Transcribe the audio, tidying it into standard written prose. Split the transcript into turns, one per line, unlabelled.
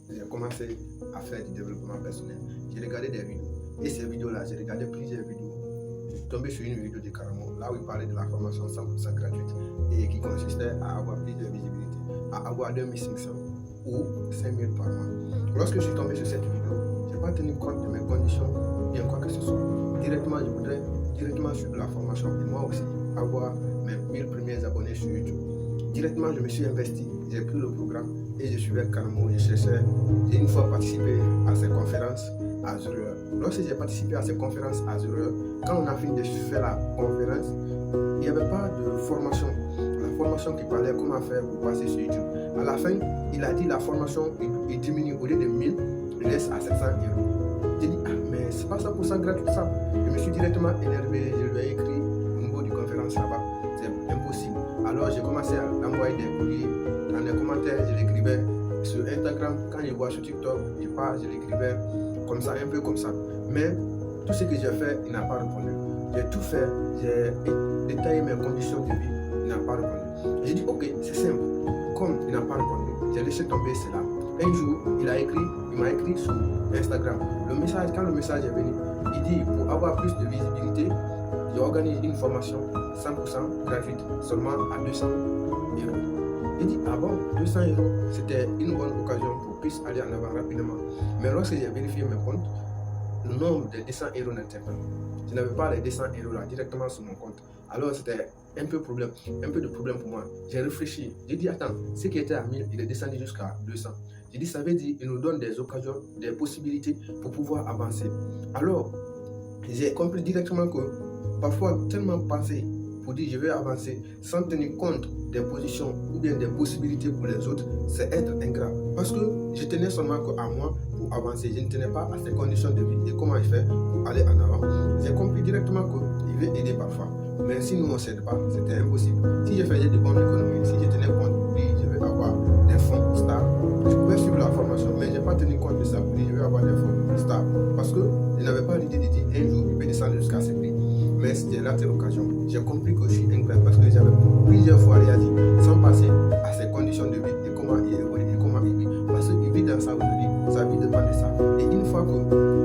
j'ai commencé à faire du développement personnel. J'ai regardé des vidéos. Et ces vidéos-là, j'ai regardé plusieurs vidéos. Je suis tombé sur une vidéo de Caramo, là où il parlait de la formation 100% gratuite et qui consistait à avoir plus de visibilité, à avoir 2500 ou 5000 par mois. Lorsque je suis tombé sur cette vidéo, je n'ai pas tenu compte de mes conditions, bien quoi que ce soit. Directement, je voudrais directement suivre la formation et moi aussi avoir mes 1000 premiers abonnés sur YouTube. Directement, je me suis investi, j'ai pris le programme et je suivais Caramo. J'ai une fois participé à ces conférences à 0 heure. Lorsque j'ai participé à ces conférences à 0 heure, quand on a fini de faire la conférence, il n'y avait pas de formation. La formation qui parlait comment faire pour passer sur YouTube. À la fin, il a dit la formation, il diminue au lieu de 1000, il laisse à 700 euros. J'ai dit, ah, mais c'est pas 100% gratuit ça. Je me suis directement énervé, je lui ai écrit au niveau du conférence là-bas. C'est impossible. Alors j'ai commencé à envoyer des courriers. Dans les commentaires, je l'écrivais sur Instagram. Quand je vois sur TikTok, je l'écrivais comme ça, un peu comme ça. Mais tout ce que j'ai fait, il n'a pas répondu. J'ai tout fait, j'ai détaillé mes conditions de vie, il n'a pas répondu. J'ai dit, ok, c'est simple. Comme il n'a pas répondu, j'ai laissé tomber cela. Un jour, il m'a écrit sur Instagram. Quand le message est venu, il dit, pour avoir plus de visibilité, j'ai organisé une formation 100% gratuite, seulement à 200 euros. J'ai dit, ah bon, 200 euros, c'était une bonne occasion pour puisse aller en avant rapidement. Mais lorsque j'ai vérifié mes comptes, le nombre de 200 euros n'était pas. Je n'avais pas les 200 euros là directement sur mon compte. Alors c'était un peu de problème pour moi. J'ai réfléchi. J'ai dit, attends, ce qui était à 1000, il est descendu jusqu'à 200. J'ai dit, ça veut dire qu'il nous donne des occasions, des possibilités pour pouvoir avancer. Alors, j'ai compris directement que parfois, tellement penser pour dire je vais avancer sans tenir compte des positions ou bien des possibilités pour les autres, c'est être ingrat. Parce que je tenais seulement qu'à moi pour avancer. Je ne tenais pas à ces conditions de vie et comment je fais pour aller en avant. J'ai compris directement qu'il veut aider parfois. Mais si nous on ne s'aide pas, c'était impossible. Si je faisais de bonnes économies, si je tenais compte pour dire je vais avoir des fonds stables, je pouvais suivre la formation, mais je n'ai pas tenu compte de ça pour dire je vais avoir des fonds stables. Parce que je n'avais pas l'idée de dire un jour il peut descendre jusqu'à ce prix. Mais c'était là cette occasion. J'ai compris que je suis ingrat parce que j'avais plusieurs fois réagi sans passer à ces conditions de vie et comment il évolue et comment il vit. Parce qu'il vit dans ça aujourd'hui, sa vie dépend de ça. Et une fois que